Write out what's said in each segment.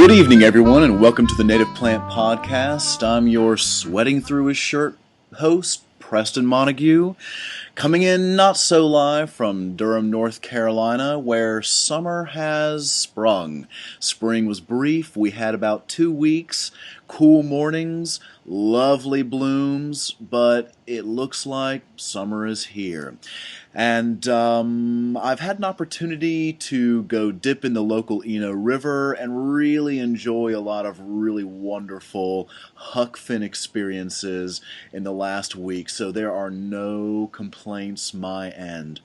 Good evening, everyone, and welcome to the Native Plant Podcast. I'm your sweating through his shirt host, Preston Montague, coming in not so live from Durham, North Carolina, where summer has sprung. Spring was brief. We had about 2 weeks, cool mornings, lovely blooms, but it looks like summer is here. And I've had an opportunity to go dip in the local Eno River and really enjoy a lot of really wonderful huckfin experiences in the last week, so there are no complaints my end.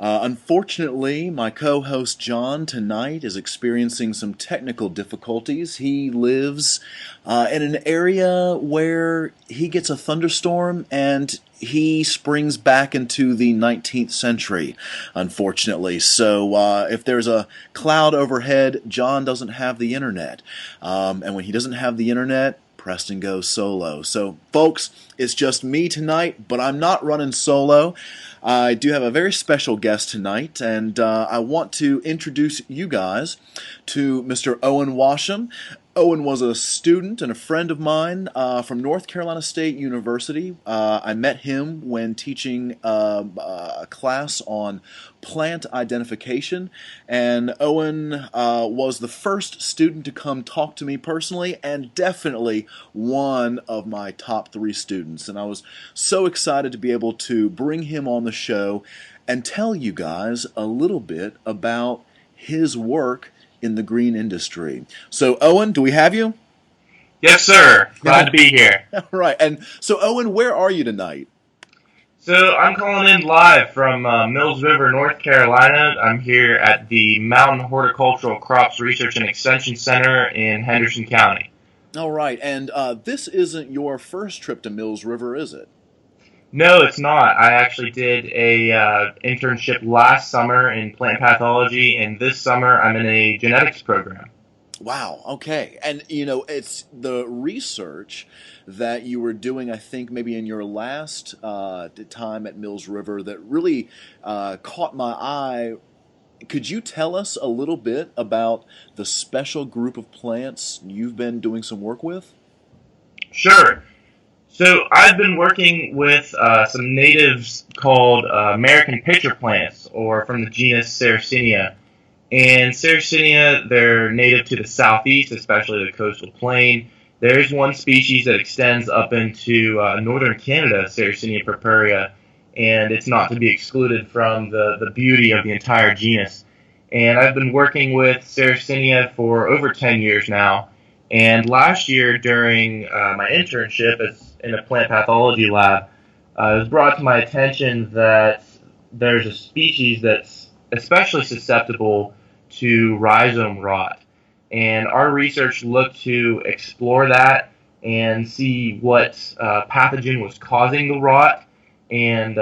Unfortunately, my co-host John tonight is experiencing some technical difficulties. He lives in an area where he gets a thunderstorm and he springs back into the 19th century, unfortunately. So if there's a cloud overhead, John doesn't have the internet. And when he doesn't have the internet, Preston goes solo. So, folks, it's just me tonight, but I'm not running solo. I do have a very special guest tonight, and I want to introduce you guys to Mr. Owen Washam. Owen was a student and a friend of mine from North Carolina State University. I met him when teaching a class on plant identification, and Owen was the first student to come talk to me personally, and definitely one of my top 3 students. And I was so excited to be able to bring him on the show and tell you guys a little bit about his work in the green industry. So, Owen, do we have you? Yes, sir. Glad to be here. All right. And so, Owen, where are you tonight? So I'm calling in live from Mills River, North Carolina. I'm here at the Mountain Horticultural Crops Research and Extension Center in Henderson County. All right. And this isn't your first trip to Mills River, is it? No, it's not. I actually did a internship last summer in plant pathology, and this summer I'm in a genetics program. Wow, okay. And, you know, it's the research that you were doing, I think, maybe in your last time at Mills River that really caught my eye. Could you tell us a little bit about the special group of plants you've been doing some work with? Sure. So I've been working with some natives called American pitcher plants, or from the genus Sarracenia. And Sarracenia, they're native to the southeast, especially the coastal plain. There's one species that extends up into northern Canada, Sarracenia purpurea, and it's not to be excluded from the beauty of the entire genus. And I've been working with Sarracenia for over 10 years now. And last year, during my internship in a plant pathology lab, it was brought to my attention that there's a species that's especially susceptible to rhizome rot. And our research looked to explore that and see what pathogen was causing the rot. And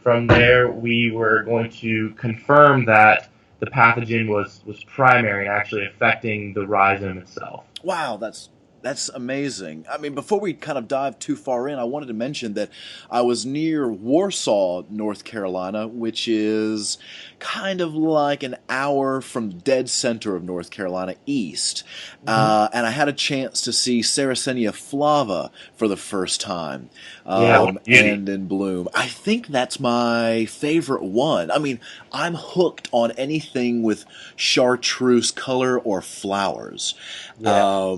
from there, we were going to confirm that the pathogen was primary and actually affecting the rhizome itself. Wow, that's amazing. I mean, before we kind of dive too far in, I wanted to mention that I was near Warsaw, North Carolina, which is kind of like an hour from the dead center of North Carolina east. And I had a chance to see Sarracenia flava for the first time and in bloom. I think that's my favorite one. I mean, I'm hooked on anything with chartreuse color or flowers. Yeah.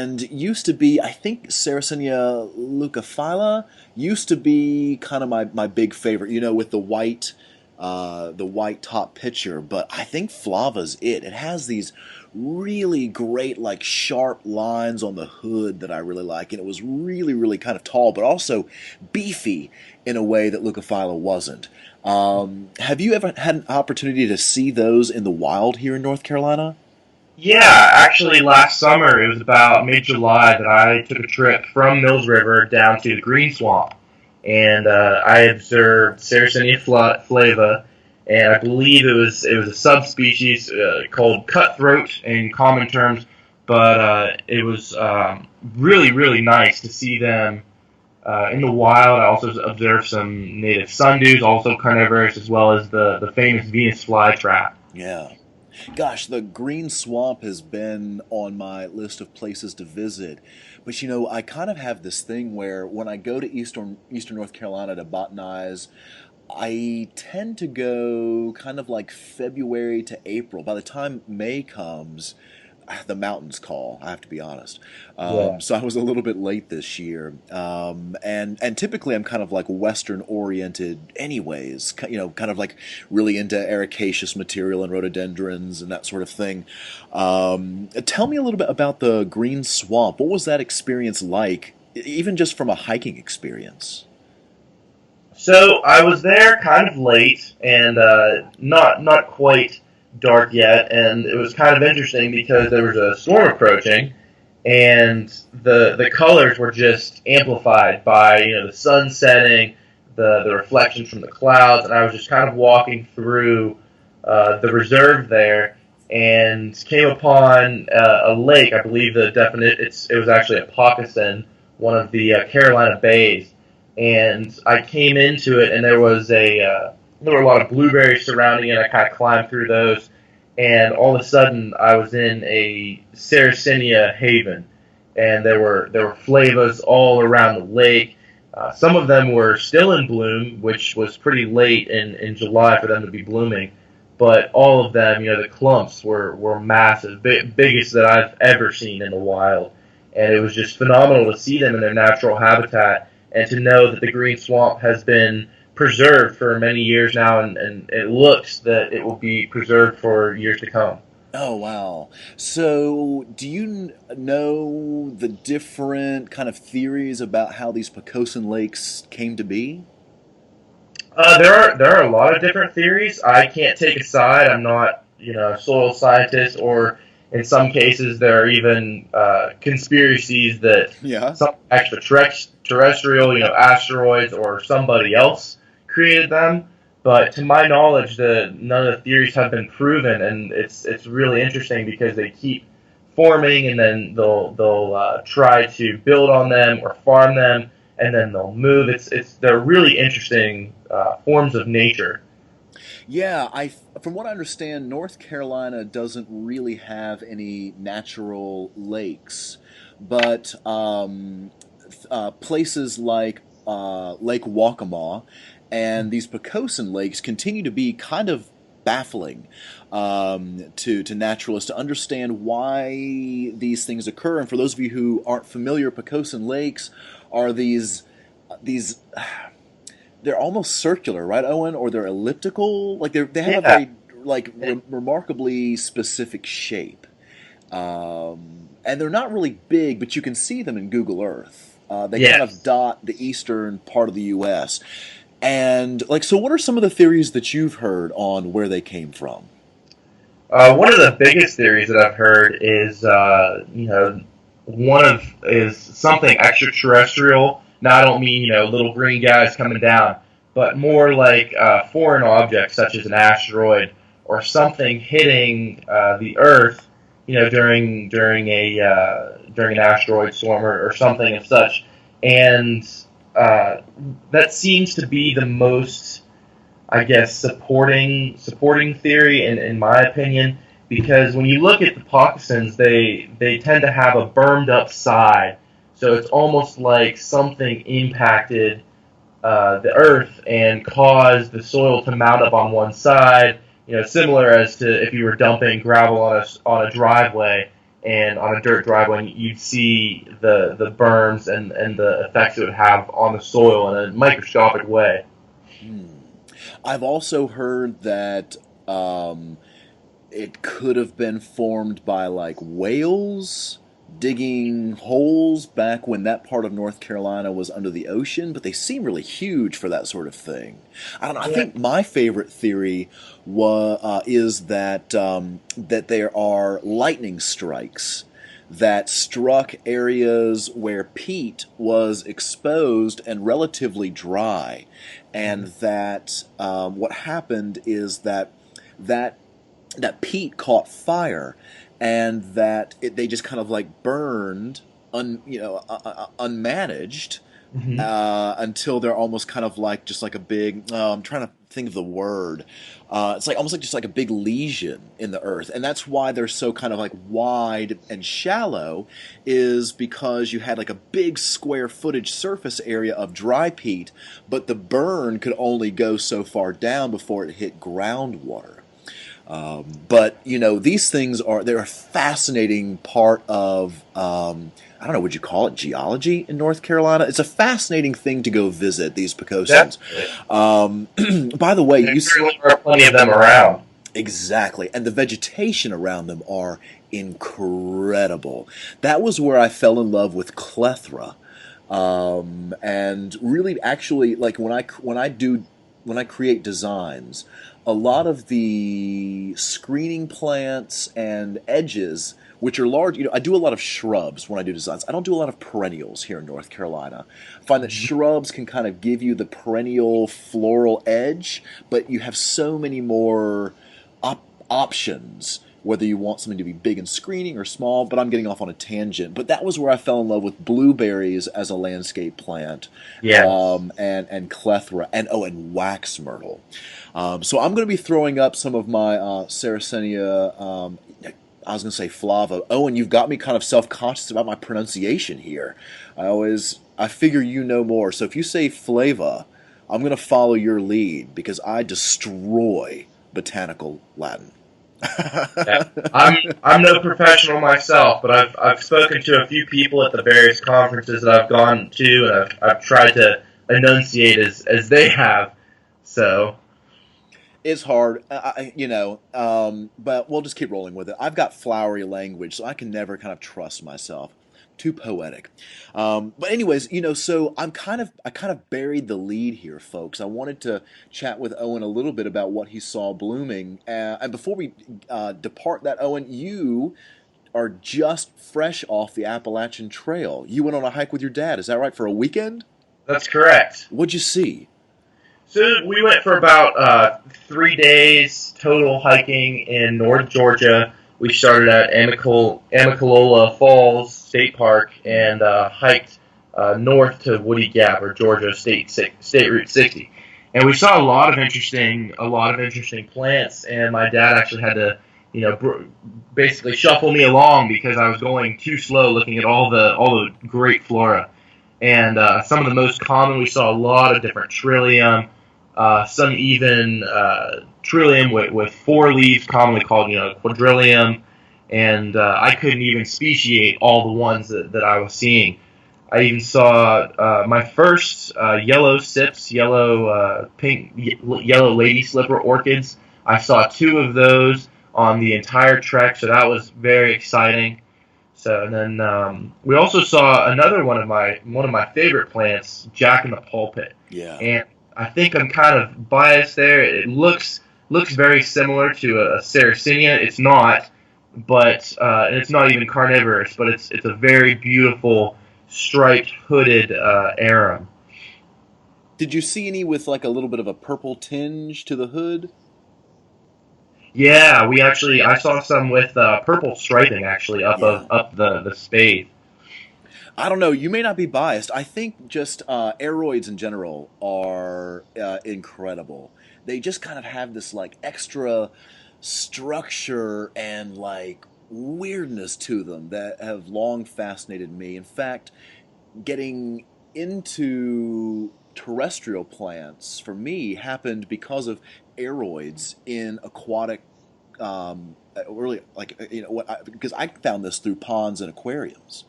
And used to be, I think Sarracenia leucophylla used to be kind of my big favorite, you know, with the white top picture, but I think flava's it. It has these really great, like, sharp lines on the hood that I really like, and it was really, really kind of tall, but also beefy in a way that leucophylla wasn't. Have you ever had an opportunity to see those in the wild here in North Carolina? Yeah, actually last summer, it was about mid-July that I took a trip from Mills River down to the Green Swamp. And I observed Sarracenia flava, and I believe it was a subspecies called cutthroat in common terms, but it was really, really nice to see them in the wild. I also observed some native sundews, also carnivorous, as well as the famous Venus flytrap. Yeah. Gosh, the Green Swamp has been on my list of places to visit. But I kind of have this thing where when I go to Eastern North Carolina to botanize, I tend to go kind of like February to April. By the time May comes, the mountains call. I have to be honest. Yeah. So I was a little bit late this year, and typically I'm kind of like Western oriented, anyways. Kind of like really into ericaceous material and rhododendrons and that sort of thing. Tell me a little bit about the Green Swamp. What was that experience like, even just from a hiking experience? So I was there kind of late and not quite dark yet, and it was kind of interesting because there was a storm approaching, and the colors were just amplified by the sun setting, the reflections from the clouds, and I was just kind of walking through the reserve there, and came upon a lake. I believe it was actually a Poccasin, one of the Carolina bays, and I came into it, and there were a lot of blueberries surrounding it. I kind of climbed through those, and all of a sudden I was in a Sarracenia haven, and there were flavas all around the lake. Some of them were still in bloom, which was pretty late in July for them to be blooming. But all of them, the clumps were massive, biggest that I've ever seen in the wild, and it was just phenomenal to see them in their natural habitat and to know that the green swamp has been preserved for many years now, and it looks that it will be preserved for years to come. Oh, wow. So, do you know the different kind of theories about how these Pocosin lakes came to be? There are a lot of different theories. I can't take a side. I'm not a soil scientist, or in some cases there are even conspiracies that Yeah. some extraterrestrial, asteroids or somebody else created them. But to my knowledge, none of the theories have been proven, and it's really interesting because they keep forming, and then they'll try to build on them or farm them, and then they'll move. They're really interesting forms of nature. Yeah, from what I understand, North Carolina doesn't really have any natural lakes, but places like Lake Waccamaw and these Pocosin lakes continue to be kind of baffling to naturalists to understand why these things occur. And for those of you who aren't familiar, Pocosin lakes are these they're almost circular, right, Owen? Or they're elliptical. Like they have a Yeah, very remarkably specific shape, and they're not really big, but you can see them in Google Earth. They kind of yes. dot the eastern part of the U.S. And so, what are some of the theories that you've heard on where they came from? One of the biggest theories that I've heard is, one of is something extraterrestrial. Now, I don't mean little green guys coming down, but more like foreign objects such as an asteroid or something hitting the Earth, during an asteroid storm or something of such, and uh, that seems to be the most, I guess, supporting theory in my opinion, because when you look at the Poccasins, they tend to have a bermed up side, so it's almost like something impacted the earth and caused the soil to mount up on one side. Similar as to if you were dumping gravel on a driveway, and on a dirt driveway, you'd see the berms and the effects it would have on the soil in a microscopic way. Hmm. I've also heard that um, it could have been formed by like whales digging holes back when that part of North Carolina was under the ocean, but they seem really huge for that sort of thing. I don't know. I Yeah. think my favorite theory is that there are lightning strikes that struck areas where peat was exposed and relatively dry, and that what happened is that that peat caught fire, and they just kind of like burned unmanaged Hmm. until they're almost kind of like just like a big. I'm trying to think of the word. It's like almost like just like a big lesion in the earth, and that's why they're so kind of like wide and shallow, is because you had like a big square footage surface area of dry peat, but the burn could only go so far down before it hit groundwater. But these things they're a fascinating part of I don't know, would you call it geology in North Carolina? It's a fascinating thing to go visit these Pecosins. Definitely. By the way, There certainly are plenty of them around. exactly, and the vegetation around them are incredible. That was where I fell in love with clethra, and really, actually, like when I create designs, a lot of the screening plants and edges, which are large, I do a lot of shrubs when I do designs. I don't do a lot of perennials here in North Carolina. I find that Mhm. shrubs can kind of give you the perennial floral edge, but you have so many more options, whether you want something to be big and screening or small. But I'm getting off on a tangent. But that was where I fell in love with blueberries as a landscape plant, Yes. and clethra, and wax myrtle. So I'm going to be throwing up some of my Sarracenia. I was going to say flava. Oh, and you've got me kind of self-conscious about my pronunciation here. I figure you know more. So if you say flava, I'm going to follow your lead because I destroy botanical Latin. Yeah. I'm no professional myself, but I've spoken to a few people at the various conferences that I've gone to, and I've tried to enunciate as they have. So It's hard, but we'll just keep rolling with it. I've got flowery language, so I can never kind of trust myself. Too poetic. But anyways, so I kind of buried the lead here, folks. I wanted to chat with Owen a little bit about what he saw blooming. And before we depart that, Owen, you are just fresh off the Appalachian Trail. You went on a hike with your dad, is that right, for a weekend? that's correct. What'd you see? So we went for about 3 days total hiking in North Georgia. We started at Amicalola Falls State Park and hiked north to Woody Gap or Georgia State Route 60. And we saw a lot of interesting plants. And my dad actually had to, basically shuffle me along because I was going too slow, looking at all the great flora. And some of the most common, we saw a lot of different trillium, some even trillium with four leaves, commonly called quadrillium, and I couldn't even speciate all the ones that I was seeing. I even saw my first yellow sips, yellow lady slipper orchids. I saw two of those on the entire trek, so that was very exciting. So and then we also saw another one of my favorite plants, Jack in the Pulpit, Yeah. and I think I'm kind of biased there. It looks very similar to a Sarracenia. It's not, but and it's not even carnivorous, but it's a very beautiful striped hooded arum. Did you see any with like a little bit of a purple tinge to the hood? Yeah, I saw some with purple striping actually Yeah. up the spade. I don't know. You may not be biased. I think just aeroids in general are incredible. They just kind of have this like extra structure and like weirdness to them that have long fascinated me. In fact, getting into terrestrial plants for me happened because of aeroids in aquatic really like what because I found this through ponds and aquariums.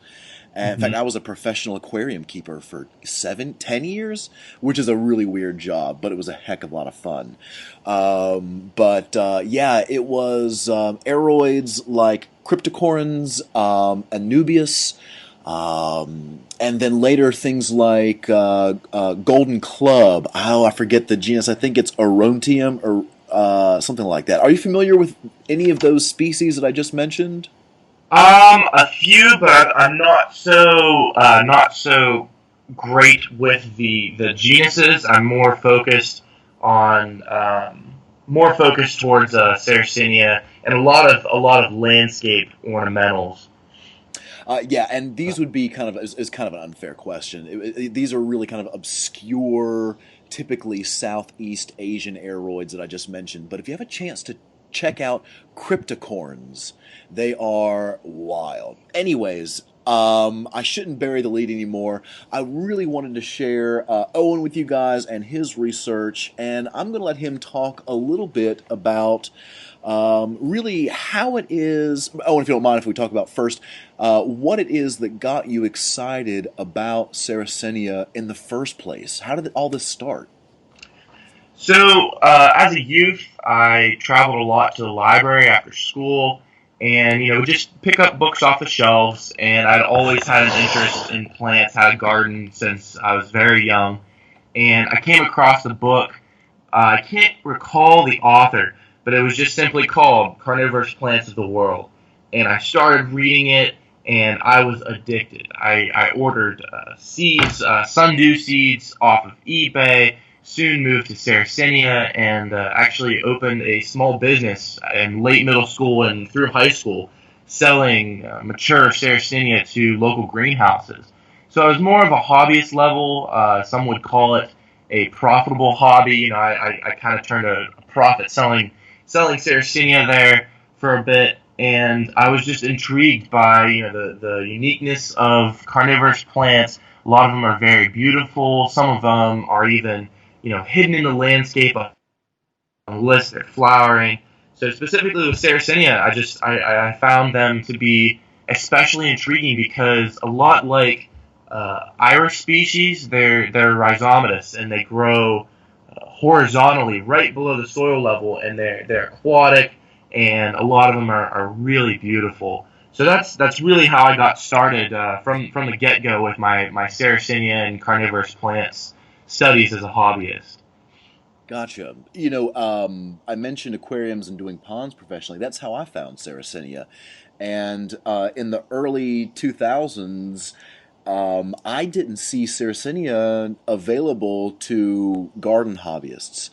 And in fact, Hmm. I was a professional aquarium keeper for 10 years, which is a really weird job, but it was a heck of a lot of fun. But yeah, it was aeroids like cryptocorans, Anubius, and then later things like golden club. Oh, I forget the genus. I think it's Orontium or something like that. Are you familiar with any of those species that I just mentioned? A few, but I'm not so great with the genuses. I'm more focused towards Sarracenia and a lot of landscape ornamentals. Yeah, and these would be kind of is kind of an unfair question. These are really kind of obscure, typically Southeast Asian aeroids that I just mentioned. But if you have a chance to check out cryptocorns, they are wild. Anyways, I shouldn't bury the lead anymore. I really wanted to share Owen with you guys and his research, and I'm going to let him talk a little bit about really how it is. Oh, and if you don't mind, if we talk about first what it is that got you excited about Sarracenia in the first place. How did all this start? So, as a youth, I traveled a lot to the library after school, and would just pick up books off the shelves. And I'd always had an interest in plants, had a garden since I was very young. And I came across a book. I can't recall the author, but it was just simply called Carnivorous Plants of the World. And I started reading it, and I was addicted. I ordered seeds, sundew seeds off of eBay, soon moved to Sarracenia, and actually opened a small business in late middle school and through high school selling mature Sarracenia to local greenhouses. So I was more of a hobbyist level. Some would call it a profitable hobby. I kind of turned a profit selling Sarracenia there for a bit, and I was just intrigued by the uniqueness of carnivorous plants. A lot of them are very beautiful. Some of them are even hidden in the landscape unless they're flowering. So specifically with Sarracenia, I found them to be especially intriguing because a lot like Irish species, they're rhizomatous and they grow horizontally right below the soil level, and they're aquatic, and a lot of them are really beautiful. So that's really how I got started from the get go with my Sarracenia and carnivorous plants studies as a hobbyist. Gotcha. I mentioned aquariums and doing ponds professionally. That's how I found Sarracenia. And in the early 2000s, I didn't see Sarracenia available to garden hobbyists.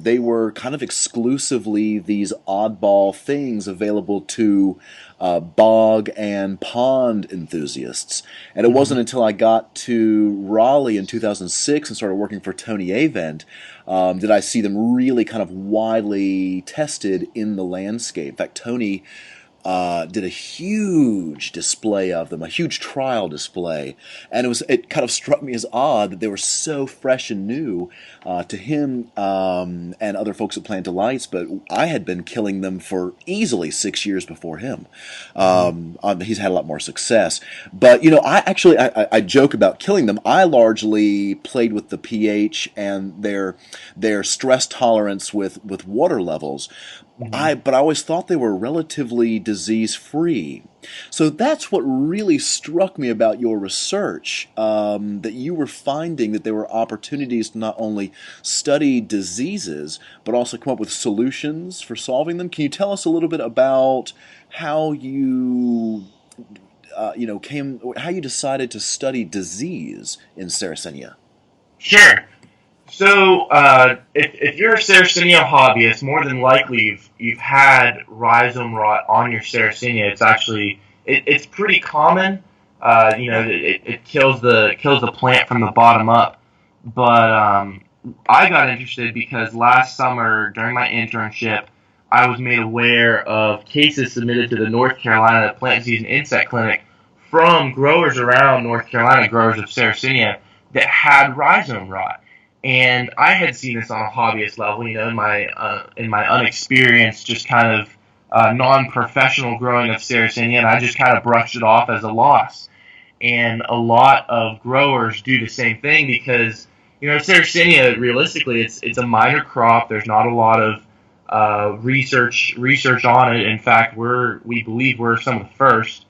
They were kind of exclusively these oddball things available to bog and pond enthusiasts. And it Mm-hmm. wasn't until I got to Raleigh in 2006 and started working for Tony Avent did I see them really kind of widely tested in the landscape. In fact, Tony did a huge display of them, a huge trial display, and it kind of struck me as odd that they were so fresh and new to him and other folks at Plant Delights. But I had been killing them for easily 6 years before him. Mm-hmm. He's had a lot more success, but I joke about killing them. I largely played with the pH and their stress tolerance with water levels. Mm-hmm. But I always thought they were relatively disease free. So that's what really struck me about your research, that you were finding that there were opportunities to not only study diseases, but also come up with solutions for solving them. Can you tell us a little bit about how how you decided to study disease in Sarracenia? Sure. So, if you're a Sarracenia hobbyist, more than likely you've had rhizome rot on your Sarracenia. It's pretty common. It kills the plant from the bottom up. But I got interested because last summer during my internship, I was made aware of cases submitted to the North Carolina Plant Disease and Insect Clinic from growers around North Carolina, growers of Sarracenia that had rhizome rot. And I had seen this on a hobbyist level, in my unexperienced, just kind of non-professional growing of Sarracenia, and I just kind of brushed it off as a loss. And a lot of growers do the same thing because Sarracenia, realistically, it's a minor crop. There's not a lot of research on it. In fact, we believe we're some of the first,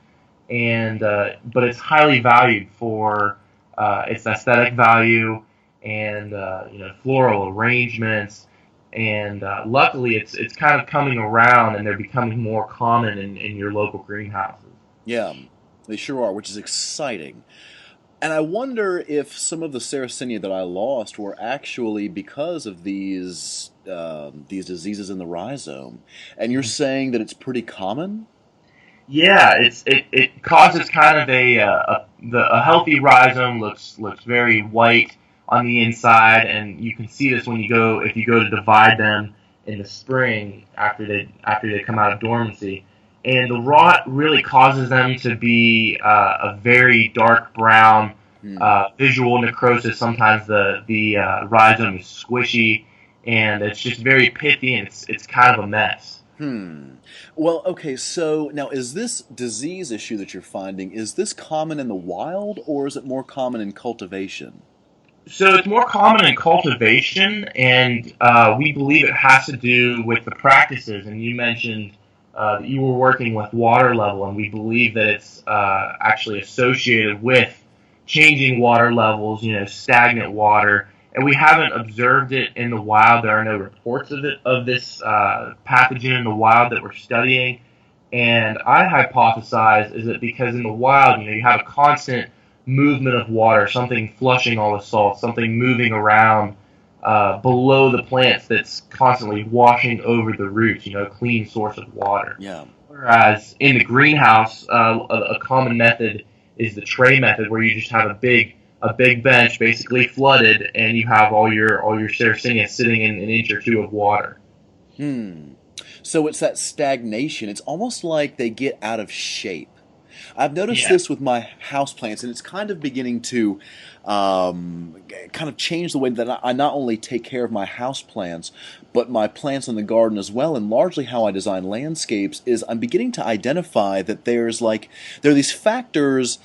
and but it's highly valued for its aesthetic value and floral arrangements. And luckily, it's kind of coming around, and they're becoming more common in your local greenhouses. Yeah, they sure are, which is exciting. And I wonder if some of the Sarracenia that I lost were actually because of these diseases in the rhizome. And you're saying that it's pretty common? Yeah, it causes kind of a healthy rhizome looks very white on the inside, and you can see this when you go if you go to divide them in the spring after they come out of dormancy, and the rot really causes them to be a very dark brown, Hmm. visual necrosis. Sometimes the rhizome is squishy, and it's just very pithy, and it's kind of a mess. Hmm. Well, okay, so now is this disease issue that you're finding, is this common in the wild or is it more common in cultivation? So it's more common in cultivation, and we believe it has to do with the practices. And you mentioned that you were working with water level, and we believe that it's actually associated with changing water levels, stagnant water. And we haven't observed it in the wild. There are no reports of this pathogen in the wild that we're studying. And I hypothesize is that because in the wild, you have a constant movement of water, something flushing all the salt, something moving around below the plants that's constantly washing over the roots, a clean source of water. Yeah. Whereas in the greenhouse, a common method is the tray method, where you just have a big bench basically flooded, and you have all your Sarracenia sitting in an inch or two of water. Hmm. So it's that stagnation. It's almost like they get out of shape. I've noticed Yeah. this with my houseplants, and it's kind of beginning to kind of change the way that I not only take care of my houseplants, but my plants in the garden as well. And largely how I design landscapes is I'm beginning to identify that there are these factors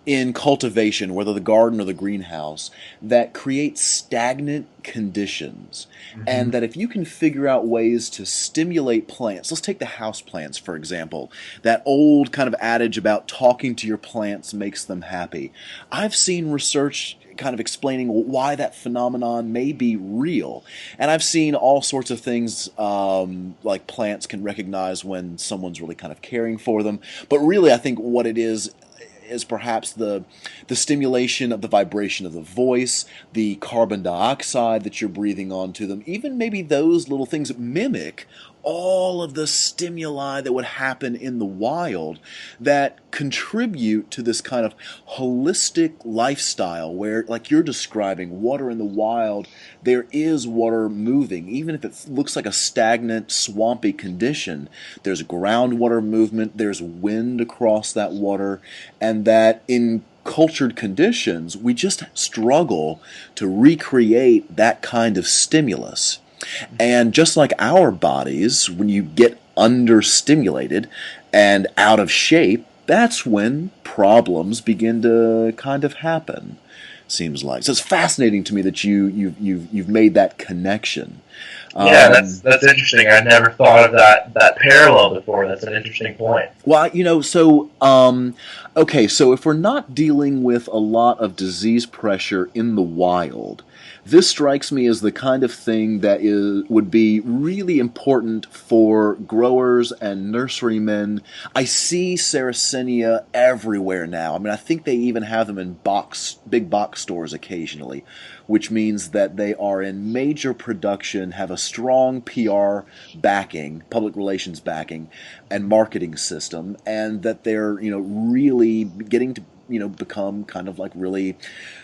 in cultivation, whether the garden or the greenhouse, that create stagnant conditions. And Hmm. that if you can figure out ways to stimulate plants, let's take the house plants, for example, that old kind of adage about talking to your plants makes them happy. I've seen research kind of explaining why that phenomenon may be real. And I've seen all sorts of things like plants can recognize when someone's really kind of caring for them. But really, I think what it is perhaps the stimulation of the vibration of the voice, the carbon dioxide that you're breathing onto them, even maybe those little things that mimic all of the stimuli that would happen in the wild that contribute to this kind of holistic lifestyle where, like you're describing, water in the wild, there is water moving. Even if it looks like a stagnant, swampy condition, there's groundwater movement, there's wind across that water, and that in cultured conditions, we just struggle to recreate that kind of stimulus. And just like our bodies, when you get understimulated and out of shape, that's when problems begin to kind of happen. Seems like so. It's fascinating to me that you've made that connection. Yeah, that's Um, that's interesting. I'd never thought of that parallel before. That's an interesting point. Well, okay, so if we're not dealing with a lot of disease pressure in the wild, this strikes me as the kind of thing that would be really important for growers and nurserymen. I see Sarracenia everywhere now. I mean, I think they even have them in big box stores occasionally, which means that they are in major production, have a strong PR backing, public relations backing, and marketing system, and that they're really getting to become kind of like really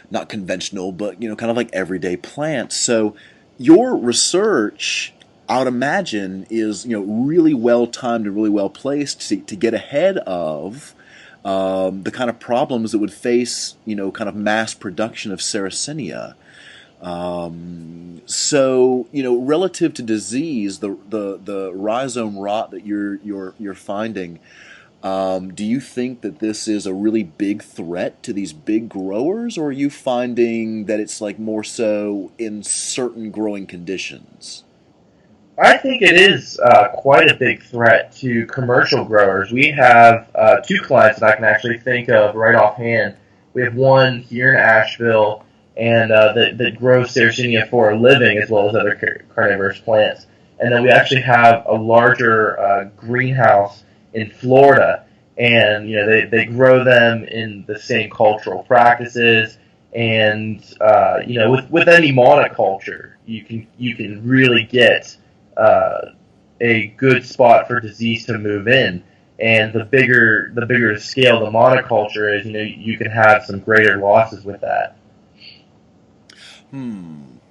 not conventional, but kind of like everyday plants. So your research, I would imagine, is really well timed and really well placed to get ahead of the kind of problems that would face kind of mass production of Sarracenia. So relative to disease, the rhizome rot that you're finding, do you think that this is a really big threat to these big growers, or are you finding that it's like more so in certain growing conditions? I think it is quite a big threat to commercial growers. We have two clients that I can actually think of right offhand. We have one here in Asheville, and that grows Sarracenia for a living as well as other carnivorous plants. And then we actually have a larger greenhouse in Florida, and they grow them in the same cultural practices. And with any monoculture, you can really get uh, a good spot for disease to move in. And the bigger the scale the monoculture is, you can have some greater losses with that.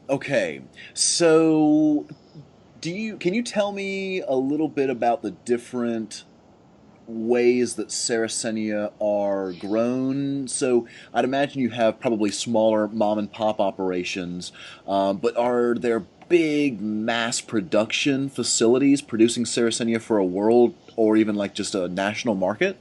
Okay. So, can you tell me a little bit about the different ways that Sarracenia are grown? So, I'd imagine you have probably smaller mom and pop operations, but are there big mass production facilities producing Sarracenia for a world or even like just a national market?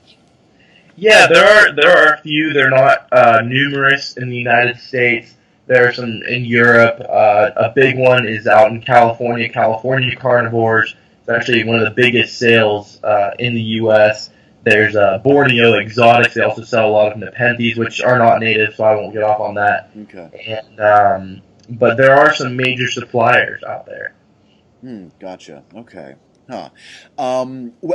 Yeah, there are a few. They're not numerous in the United States. There are some in Europe. A big one is out in California. California Carnivores. It's actually one of the biggest sales in the U.S. There's Borneo Exotics. They also sell a lot of Nepenthes, which are not native, so I won't get off on that. Okay. And but there are some major suppliers out there. Gotcha. Okay. Huh.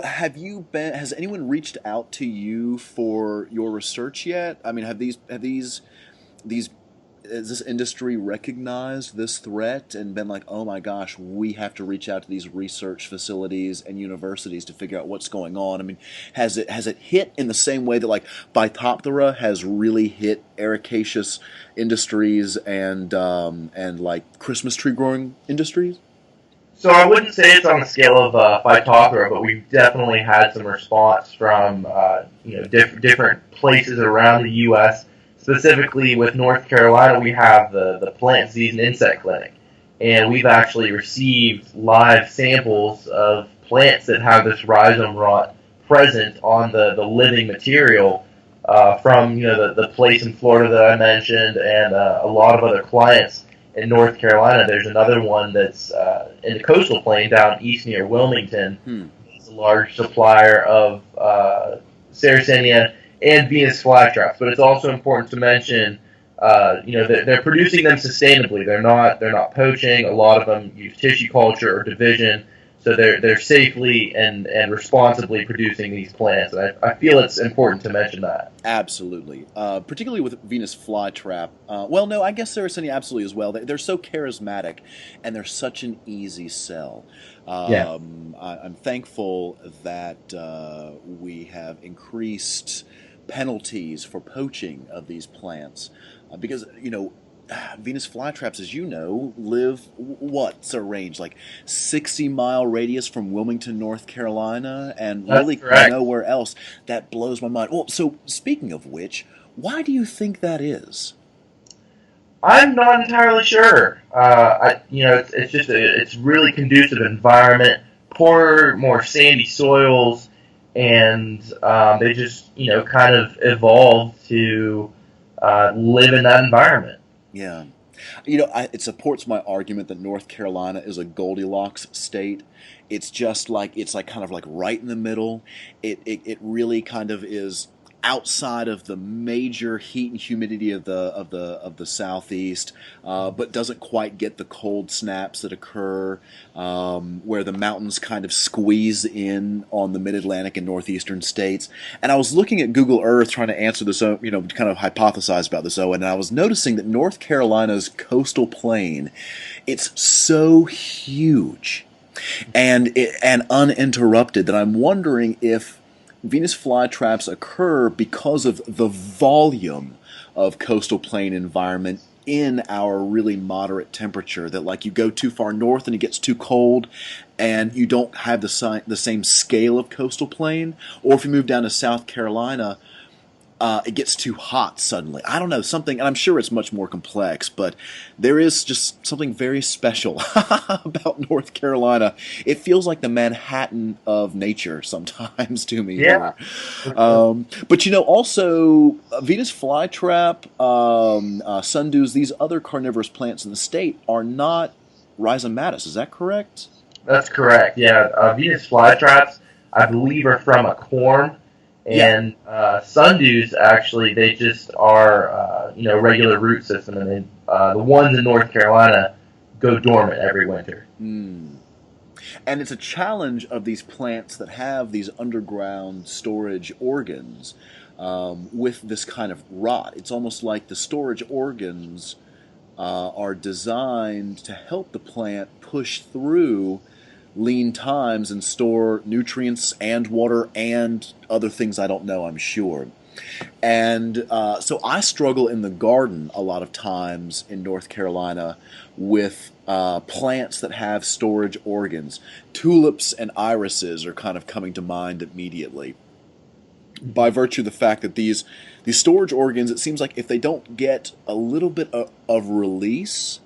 Have you been? Has anyone reached out to you for your research yet? I mean, these has this industry recognized this threat and been like, oh my gosh, we have to reach out to these research facilities and universities to figure out what's going on? I mean, has it hit in the same way that like Phytophthora has really hit ericaceous industries and like Christmas tree growing industries? So I wouldn't say it's on the scale of Phytophthora, but we've definitely had some response from different places around the U.S. Specifically with North Carolina, we have the Plant Disease and Insect Clinic, and we've actually received live samples of plants that have this rhizome rot present on the living material from the place in Florida that I mentioned, and a lot of other clients in North Carolina. There's another one that's in the coastal plain down east near Wilmington. Hmm. It's a large supplier of Sarracenia and Venus flytraps. But it's also important to mention, they're producing them sustainably. They're not poaching. A lot of them use tissue culture or division. So they're safely and responsibly producing these plants. And I feel it's important to mention that. Absolutely. Particularly with Venus flytrap. Well, no, I guess Saracenia absolutely as well. They're so charismatic and they're such an easy sell. Yeah. I'm thankful that we have increased penalties for poaching of these plants because, Venus flytraps, as you know, live what's a range like 60-mile radius from Wilmington, North Carolina, and That's really correct. nowhere else. That blows my mind. Well, so speaking of which, why do you think that is? I'm not entirely sure. It's really conducive environment, poorer, more sandy soils, and they just kind of evolved to live in that environment. Yeah. It supports my argument that North Carolina is a Goldilocks state. It's like kind of like right in the middle. It really kind of is outside of the major heat and humidity of the southeast, but doesn't quite get the cold snaps that occur where the mountains kind of squeeze in on the mid-Atlantic and northeastern states. And I was looking at Google Earth trying to answer this, kind of hypothesize about this, Owen, and I was noticing that North Carolina's coastal plain, it's so huge and uninterrupted that I'm wondering if Venus flytraps occur because of the volume of coastal plain environment in our really moderate temperature. That like you go too far north and it gets too cold, and you don't have the same scale of coastal plain. Or if you move down to South Carolina, it gets too hot suddenly. I don't know, something, and I'm sure it's much more complex, but there is just something very special about North Carolina. It feels like the Manhattan of nature sometimes to me Yeah, here. for sure. But also Venus flytrap, sundews, these other carnivorous plants in the state are not rhizomatous. Is that correct? That's correct. Yeah, Venus flytraps, I believe, are from a corm, Yeah. and sundews actually they just are regular root system, and the ones in North Carolina go dormant every winter. Mm. And it's a challenge of these plants that have these underground storage organs with this kind of rot. It's almost like the storage organs are designed to help the plant push through lean times and store nutrients and water and other things I don't know, I'm sure. And so I struggle in the garden a lot of times in North Carolina with plants that have storage organs. Tulips and irises are kind of coming to mind immediately by virtue of the fact that these storage organs, it seems like if they don't get a little bit of release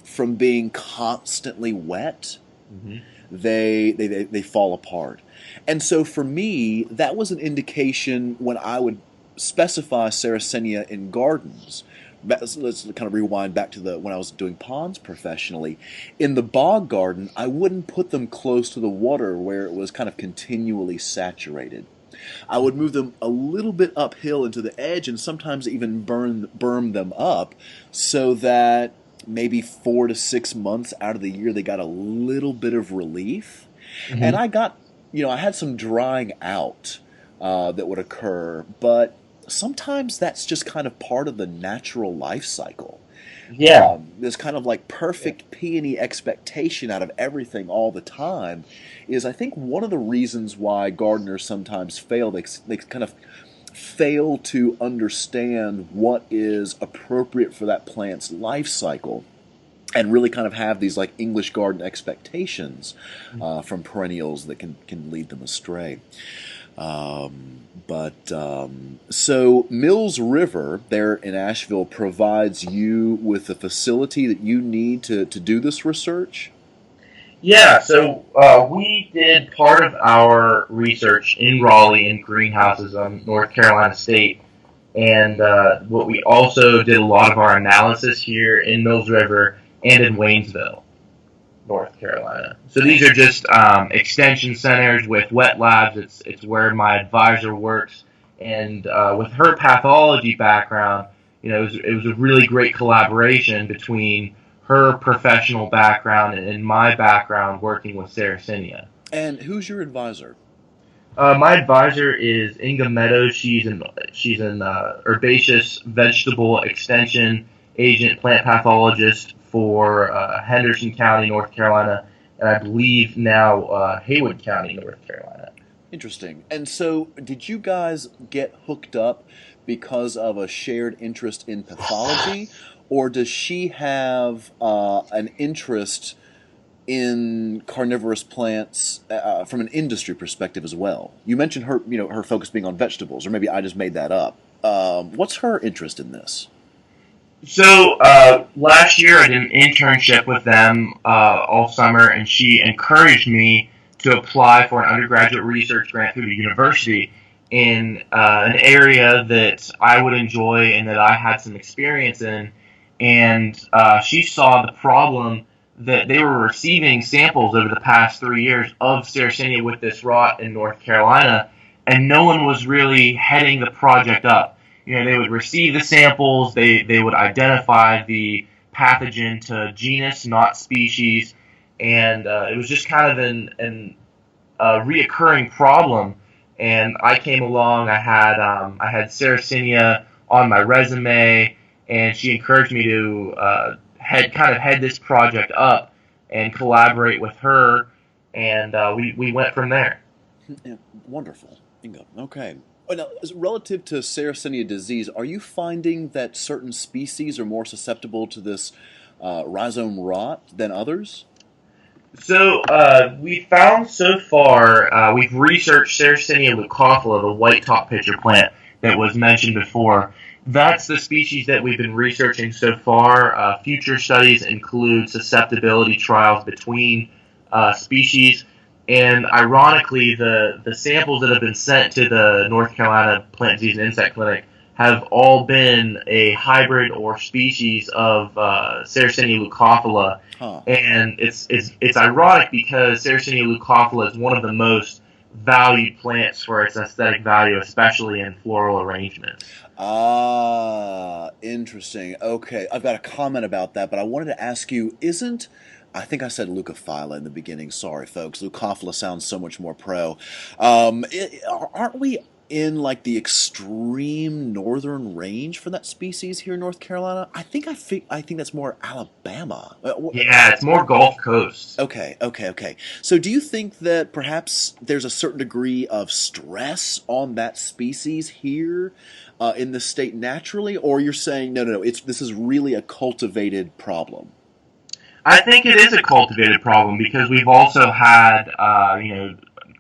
from being constantly wet, Hmm. they fall apart. And so for me, that was an indication when I would specify Sarracenia in gardens. Let's kind of rewind back to when I was doing ponds professionally. In the bog garden, I wouldn't put them close to the water where it was kind of continually saturated. I would move them a little bit uphill into the edge and sometimes even berm them up so that maybe 4 to 6 months out of the year they got a little bit of relief. And Hmm. I had some drying out that would occur, but sometimes that's just kind of part of the natural life cycle. Yeah. This kind of like perfect peony expectation out of everything all the time is, I think, one of the reasons why gardeners sometimes fail. They kind of fail to understand what is appropriate for that plant's life cycle and really kind of have these like English garden expectations from perennials that can lead them astray. So Mills River there in Asheville provides you with the facility that you need to do this research. Yeah, so we did part of our research in Raleigh in greenhouses on North Carolina State, and what we also did a lot of our analysis here in Mills River and in Waynesville, North Carolina. So these are just extension centers with wet labs. It's where my advisor works, and with her pathology background, it was a really great collaboration between her professional background and my background working with Sarracenia. And who's your advisor? My advisor is Inga Meadows. She's an herbaceous vegetable extension agent, plant pathologist for Henderson County, North Carolina, and I believe now Haywood County, North Carolina. Interesting. And so, did you guys get hooked up because of a shared interest in pathology, or does she have an interest in carnivorous plants from an industry perspective as well? You mentioned her focus being on vegetables, or maybe I just made that up. What's her interest in this? So last year I did an internship with them all summer, and she encouraged me to apply for an undergraduate research grant through the university in an area that I would enjoy and that I had some experience in. And she saw the problem that they were receiving samples over the past 3 years of Sarracenia with this rot in North Carolina, and no one was really heading the project up. They would receive the samples, they would identify the pathogen to genus, not species, and it was just kind of a reoccurring problem. And I came along, I had Sarracenia on my resume, and she encouraged me to head this project up and collaborate with her, and we went from there. Yeah, wonderful. Bingo. Okay. Now, relative to Sarracenia disease, are you finding that certain species are more susceptible to this rhizome rot than others? So we found so far, we've researched Sarracenia leucophila, the white top pitcher plant that was mentioned before. That's the species that we've been researching so far. Future studies include susceptibility trials between species. And ironically, the samples that have been sent to the North Carolina Plant Disease and Insect Clinic have all been a hybrid or species of Sarracenia leucophila. Huh. And it's ironic because Sarracenia leucophila is one of the most valued plants for its aesthetic value, especially in floral arrangements. Ah, interesting. Okay, I've got a comment about that, but I wanted to ask you, I think I said leucophila in the beginning. Sorry, folks. Leucophila sounds so much more pro. Aren't we in like the extreme northern range for that species here in North Carolina? I think that's more Alabama. Yeah, it's more Gulf Coast. Okay, okay, okay. So do you think that perhaps there's a certain degree of stress on that species here in the state naturally, or you're saying no, no, no, this is really a cultivated problem? I think it is a cultivated problem because we've also had,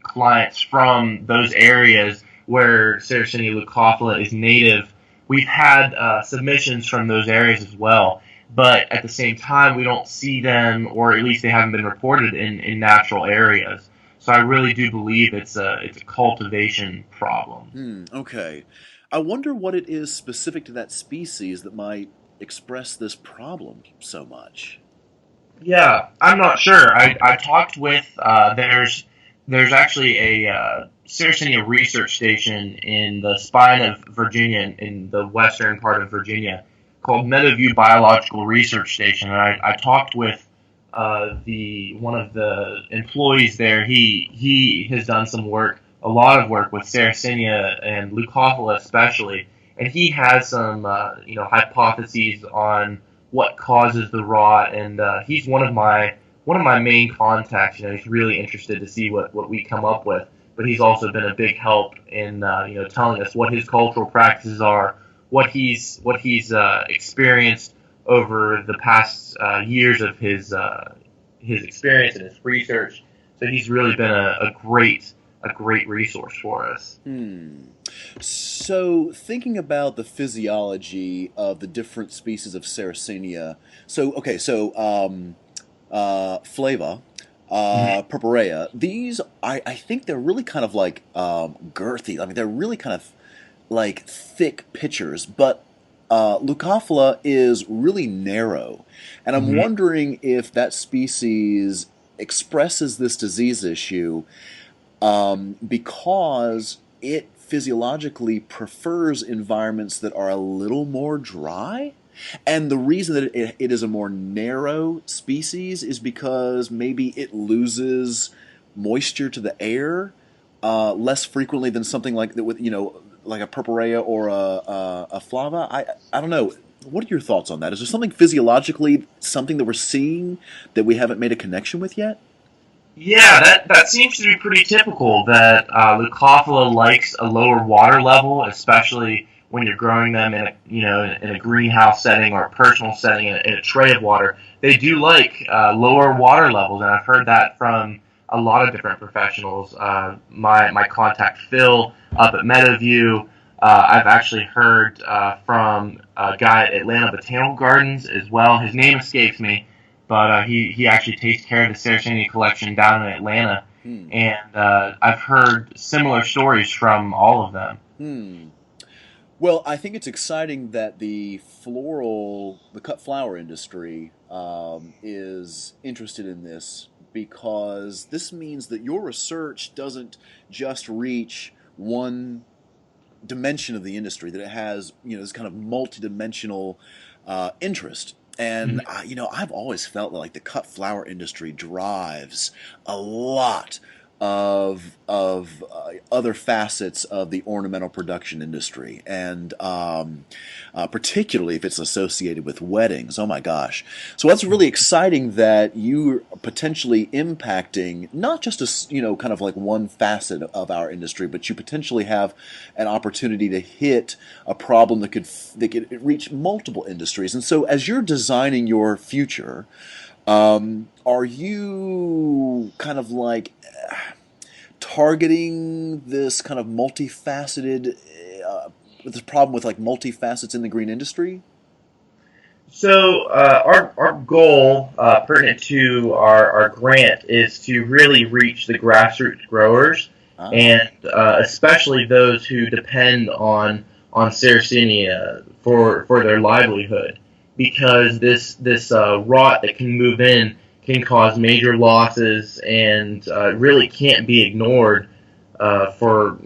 clients from those areas where Sarracenia leucophila is native. We've had submissions from those areas as well, but at the same time, we don't see them, or at least they haven't been reported in natural areas. So I really do believe it's a cultivation problem. Okay. I wonder what it is specific to that species that might express this problem so much. Yeah, I'm not sure. I talked with there's actually a Sarracenia research station in the spine of Virginia, in the western part of Virginia, called Meadowview Biological Research Station. And I talked with the one of the employees there. He has done some work, a lot of work with Sarracenia and Leucophila especially, and he has some hypotheses on what causes the rot, and he's one of my main contacts. He's really interested to see what we come up with. But he's also been a big help in telling us what his cultural practices are, what he's experienced over the past years of his experience and his research. So he's really been a great resource for us. Hmm. So, thinking about the physiology of the different species of Sarracenia, Flava, Mhm. Purpurea, these, I think they're really kind of like girthy. I mean, they're really kind of like thick pitchers, but Leucophila is really narrow. And I'm Mhm. wondering if that species expresses this disease issue because it physiologically prefers environments that are a little more dry. And the reason that it is a more narrow species is because maybe it loses moisture to the air less frequently than something like that with like a purpurea or a flava. I don't know. What are your thoughts on that? Is there something physiologically something that we're seeing that we haven't made a connection with yet? Yeah, that seems to be pretty typical. That Leucophila likes a lower water level, especially when you're growing them in a greenhouse setting or a personal setting in a tray of water. They do like lower water levels, and I've heard that from a lot of different professionals. My contact Phil up at Meadowview. I've actually heard from a guy at Atlanta Botanical Gardens as well. His name escapes me, but he actually takes care of the Saracenia collection down in Atlanta, Hmm. and I've heard similar stories from all of them. Hmm. Well, I think it's exciting that the cut flower industry is interested in this because this means that your research doesn't just reach one dimension of the industry, that it has, this kind of multidimensional interest. And Mhm. I've always felt that like the cut flower industry drives a lot of other facets of the ornamental production industry, and particularly if it's associated with weddings. Oh my gosh! So that's really exciting that you are potentially impacting not just kind of like one facet of our industry, but you potentially have an opportunity to hit a problem that could reach multiple industries. And so, as you're designing your future, are you kind of like targeting this kind of multifaceted, this problem with like multifacets in the green industry? So our goal, pertinent to our grant, is to really reach the grassroots growers, Ah. and especially those who depend on Sarracenia for their livelihood, because this rot that can move in can cause major losses, and really can't be ignored. For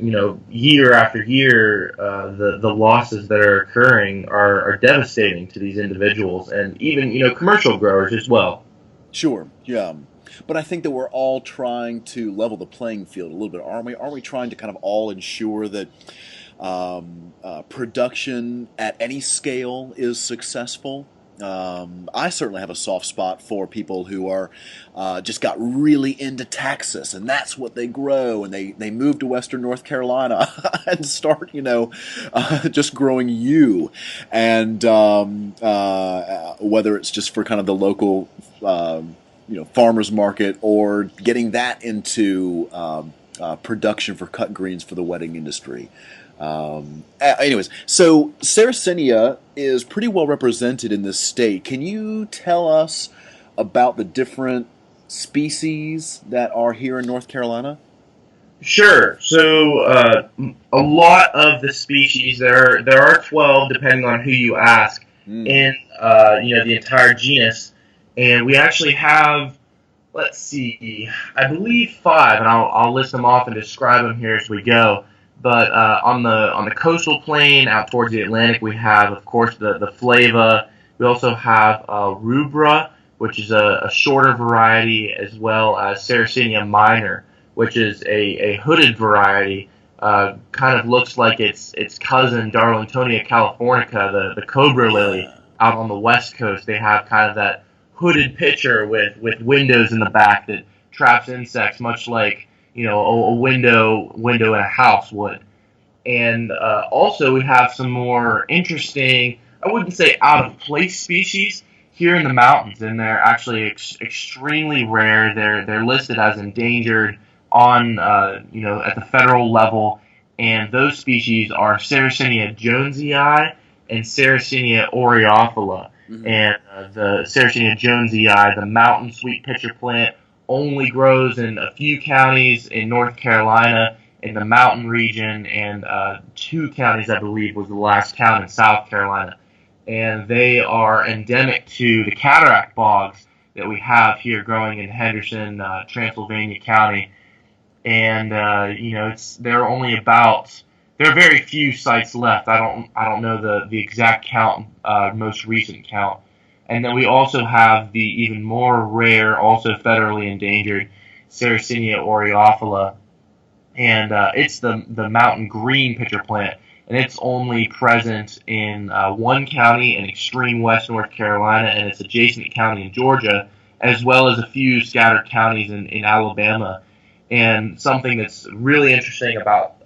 year after year, the losses that are occurring are devastating to these individuals, and even commercial growers as well. Sure. Yeah. But I think that we're all trying to level the playing field a little bit, aren't we? Aren't we trying to kind of all ensure that production at any scale is successful? I certainly have a soft spot for people who are just got really into Texas, and that's what they grow, and they move to Western North Carolina and start, just growing you, and whether it's just for kind of the local, farmers market or getting that into production for cut greens for the wedding industry. Anyways, so Sarracenia is pretty well represented in this state. Can you tell us about the different species that are here in North Carolina? Sure. So a lot of the species there are 12 depending on who you ask in the entire genus, and we actually have, let's see, I believe 5, and I'll list them off and describe them here as we go. But on the coastal plain out towards the Atlantic, we have, of course, the flava. We also have rubra, which is a shorter variety, as well as Sarracenia minor, which is a hooded variety. Kind of looks like its cousin, Darlingtonia californica, the cobra lily, out on the west coast. They have kind of that hooded pitcher with windows in the back that traps insects, much like a window in a house would. And also we have some more interesting, I wouldn't say out of place species here in the mountains, and they're actually extremely rare. They're listed as endangered on at the federal level, and those species are Sarracenia jonesii and Sarracenia oreophylla. Mm-hmm. And the Sarracenia jonesii, the mountain sweet pitcher plant, only grows in a few counties in North Carolina, in the mountain region, and 2 counties, I believe, was the last count in South Carolina. And they are endemic to the cataract bogs that we have here growing in Henderson, Transylvania County. And there are very few sites left. I don't know the exact count, most recent count. And then we also have the even more rare, also federally endangered, Sarracenia oreophylla. And it's the mountain green pitcher plant. And it's only present in 1 county in extreme west North Carolina and its adjacent county in Georgia, as well as a few scattered counties in Alabama. And something that's really interesting about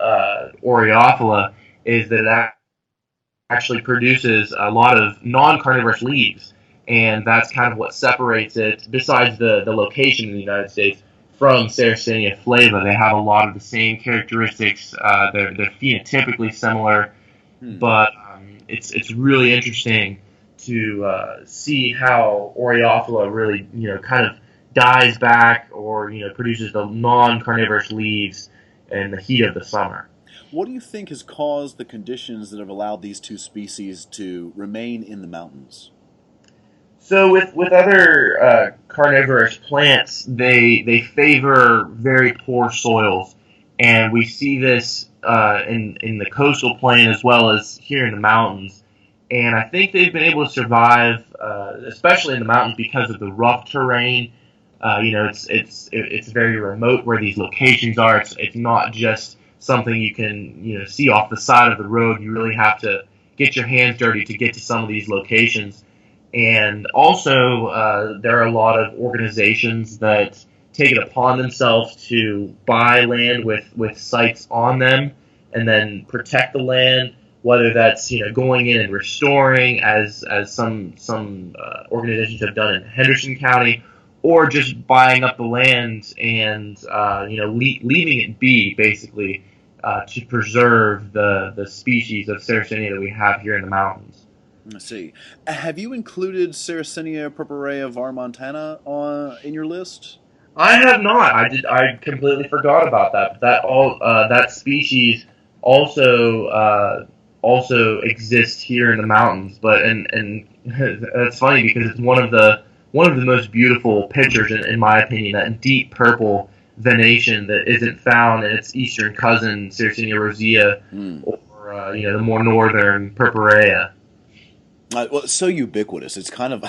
oreophylla is that it actually produces a lot of non-carnivorous leaves. And that's kind of what separates it, besides the location in the United States, from Sarracenia flava. They have a lot of the same characteristics. They're phenotypically similar, but it's really interesting to see how oreophylla really kind of dies back or produces the non-carnivorous leaves in the heat of the summer. What do you think has caused the conditions that have allowed these 2 species to remain in the mountains? So with other carnivorous plants, they favor very poor soils, and we see this in the coastal plain as well as here in the mountains. And I think they've been able to survive, especially in the mountains, because of the rough terrain. It's very remote where these locations are. It's not just something you can see off the side of the road. You really have to get your hands dirty to get to some of these locations. And also, there are a lot of organizations that take it upon themselves to buy land with sites on them and then protect the land, whether that's going in and restoring, as some organizations have done in Henderson County, or just buying up the land and leaving it be, basically, to preserve the species of Sarracenia that we have here in the mountains. I see. Have you included Sarracenia purpurea var montana in your list? I have not. I completely forgot about that. That species also exists here in the mountains. But and that's funny because it's one of the most beautiful pictures in my opinion. That deep purple venation that isn't found in its eastern cousin Sarracenia rosea or the more northern purpurea. Well, it's so ubiquitous. It's kind of,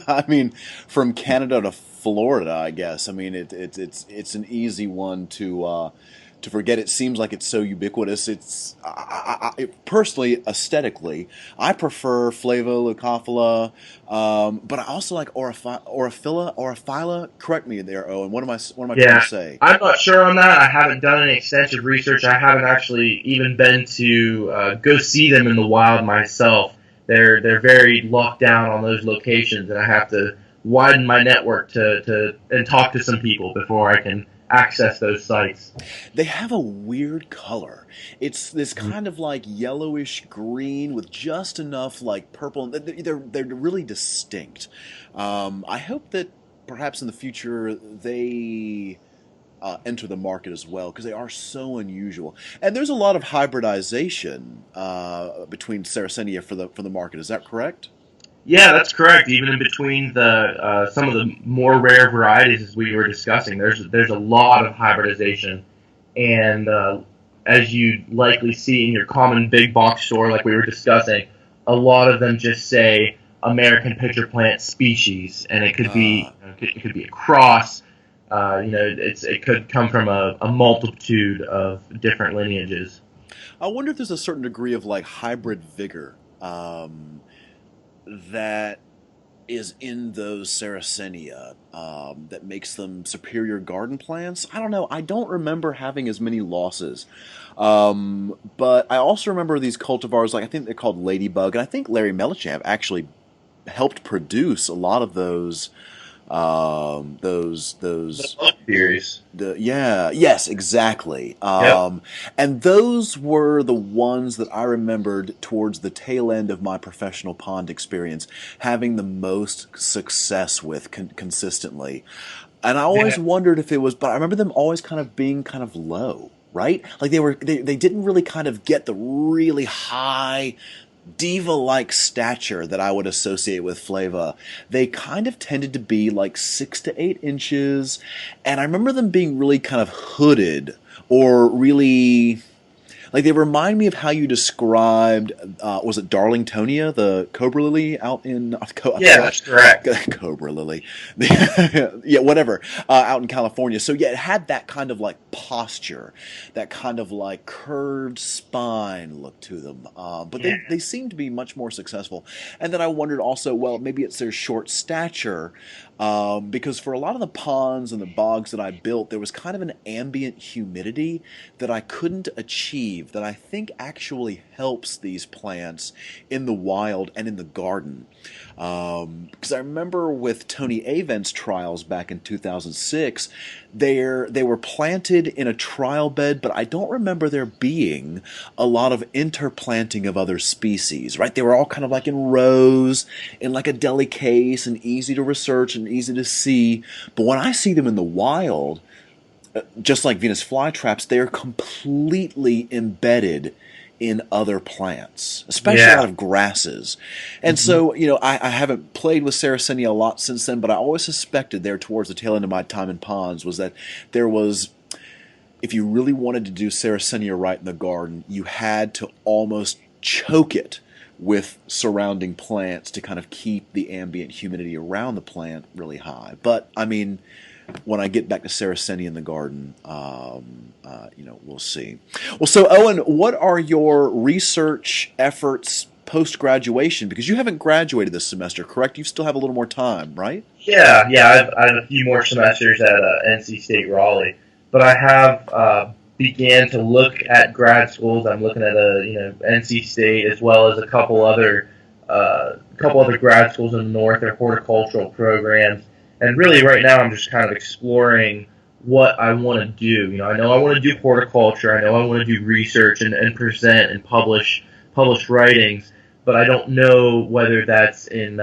I mean, from Canada to Florida, I guess. I mean, it's an easy one to forget. It seems like it's so ubiquitous. It's personally, aesthetically, I prefer Flava Leucophila, but I also like Orophila. Correct me there, Owen. What am I trying to Yeah, say? I'm not sure on that. I haven't done any extensive research. I haven't actually even been to go see them in the wild myself. They're very locked down on those locations, and I have to widen my network to and talk to some people before I can access those sites. They have a weird color. It's this kind of like yellowish green with just enough like purple. They're really distinct. I hope that perhaps in the future they enter the market as well because they are so unusual. And there's a lot of hybridization between Sarracenia for the market. Is that correct? Yeah, that's correct. Even in between the some of the more rare varieties as we were discussing, there's a lot of hybridization, and as you likely see in your common big box store, like we were discussing, a lot of them just say American pitcher plant species, and it could be Uh, it could be a cross. It could come from a multitude of different lineages. I wonder if there's a certain degree of like hybrid vigor that is in those Sarracenia that makes them superior garden plants. I don't know. I don't remember having as many losses. But I also remember these cultivars, like I think they're called Ladybug, and I think Larry Melichamp actually helped produce a lot of those Theories. yes, exactly. Yep. And those were the ones that I remembered towards the tail end of my professional pond experience, having the most success with consistently. And I always wondered if it was, but I remember them always kind of being kind of low, right? Like they didn't really kind of get the really high diva-like stature that I would associate with Flava. They kind of tended to be like 6 to 8 inches, and I remember them being really kind of hooded or really like they remind me of how you described was it Darlingtonia, the cobra lily out in Yeah, that's correct. cobra lily, yeah, whatever, out in California. So yeah, it had that kind of like posture, that kind of like curved spine look to them. But they seem to be much more successful. And then I wondered also, well, maybe it's their short stature. Because for a lot of the ponds and the bogs that I built, there was kind of an ambient humidity that I couldn't achieve that I think actually helps these plants in the wild and in the garden. Because I remember with Tony Avent's trials back in 2006, they were planted in a trial bed, but I don't remember there being a lot of interplanting of other species, right? They were all kind of like in rows, in like a deli case, and easy to research and easy to see. But when I see them in the wild, just like Venus flytraps, they are completely embedded in other plants, especially a lot Yeah. of grasses. And Hmm. so, I haven't played with Sarracenia a lot since then, but I always suspected there towards the tail end of my time in ponds was that there was, if you really wanted to do Sarracenia right in the garden, you had to almost choke it with surrounding plants to kind of keep the ambient humidity around the plant really high. But I mean, when I get back to Saracenia in the garden, we'll see. Well, so Owen, what are your research efforts post graduation? Because you haven't graduated this semester, correct? You still have a little more time, right? I have a few more semesters at NC State Raleigh, but I have began to look at grad schools. I'm looking at NC State as well as a couple other grad schools in the north or horticultural programs. And really, right now, I'm just kind of exploring what I want to do. I know I want to do horticulture. I know I want to do research and present and publish writings, but I don't know whether that's in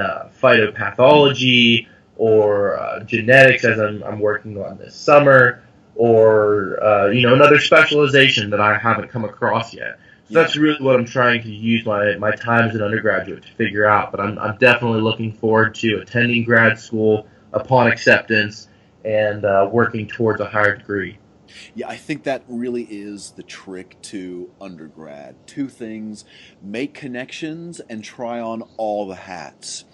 phytopathology or genetics, as I'm working on this summer, or another specialization that I haven't come across yet. So Yeah. that's really what I'm trying to use my time as an undergraduate to figure out. But I'm definitely looking forward to attending grad school upon acceptance and working towards a higher degree. Yeah, I think that really is the trick to undergrad. Two things: make connections and try on all the hats.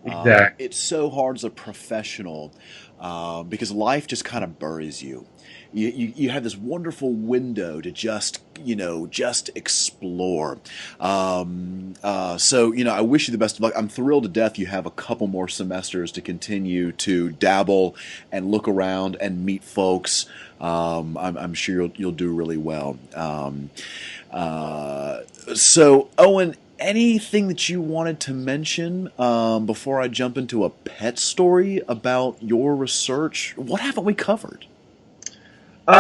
Exactly. It's so hard as a professional because life just kind of buries you. You have this wonderful window to just explore. I wish you the best of luck. I'm thrilled to death you have a couple more semesters to continue to dabble and look around and meet folks. I'm sure you'll do really well. Owen, anything that you wanted to mention before I jump into a pet story about your research? What haven't we covered? We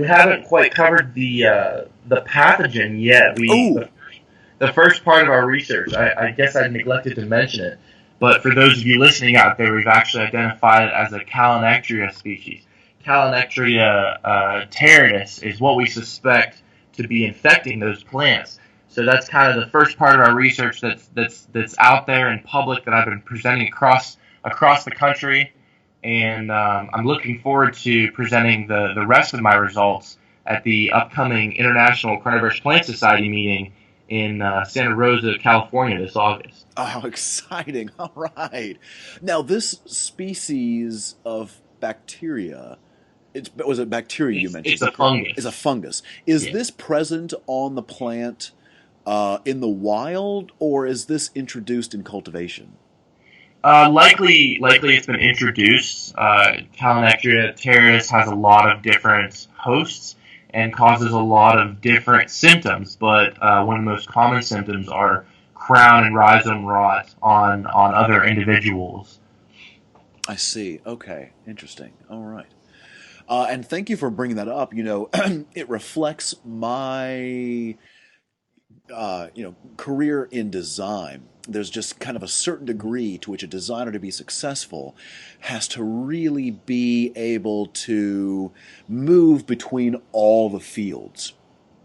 haven't quite covered the pathogen yet. Oh, The first part of our research, I guess I neglected to mention it, but for those of you listening out there, we've actually identified it as a Calanectria species. Calanectria teridus is what we suspect to be infecting those plants. So that's kind of the first part of our research that's out there in public that I've been presenting across the country, and I'm looking forward to presenting the rest of my results at the upcoming International Carnivorous Plant Society meeting in Santa Rosa, California this August. oh, how exciting. All right. Now, this species of bacteria, was it bacteria you mentioned? It's Is a that correct? Is a fungus. fungus. Is Yeah. this present on the plant in the wild, or is this introduced in cultivation? Likely it's been introduced. Calanectria teres has a lot of different hosts and causes a lot of different symptoms, but one of the most common symptoms are crown and rhizome rot on other individuals. I see. Okay. Interesting. All right. And thank you for bringing that up. It reflects my career in design. There's just kind of a certain degree to which a designer to be successful has to really be able to move between all the fields.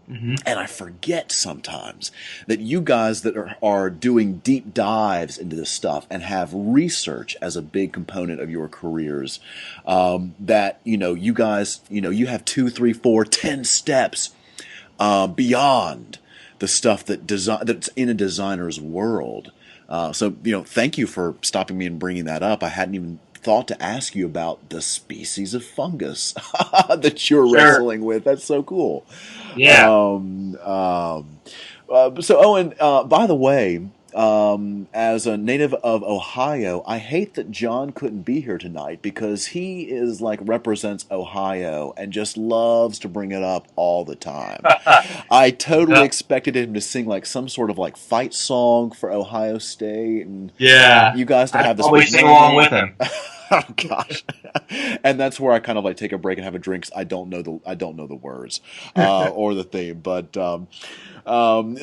Hmm. And I forget sometimes that you guys that are doing deep dives into this stuff and have research as a big component of your careers, that, you guys, you have two, three, four, 10 steps beyond the stuff that's in a designer's world. Thank you for stopping me and bringing that up. I hadn't even thought to ask you about the species of fungus that you're Sure. wrestling with. That's so cool. Yeah. Um, um, Owen, by the way, as a native of Ohio, I hate that John couldn't be here tonight because he is like represents Ohio and just loves to bring it up all the time. I totally Yeah. expected him to sing like some sort of like fight song for Ohio State and Yeah. you guys to I'd have this probably big sing along moment. with him. Oh gosh, and that's where I kind of like take a break and have a drink. 'Cause I don't know the words or the theme, but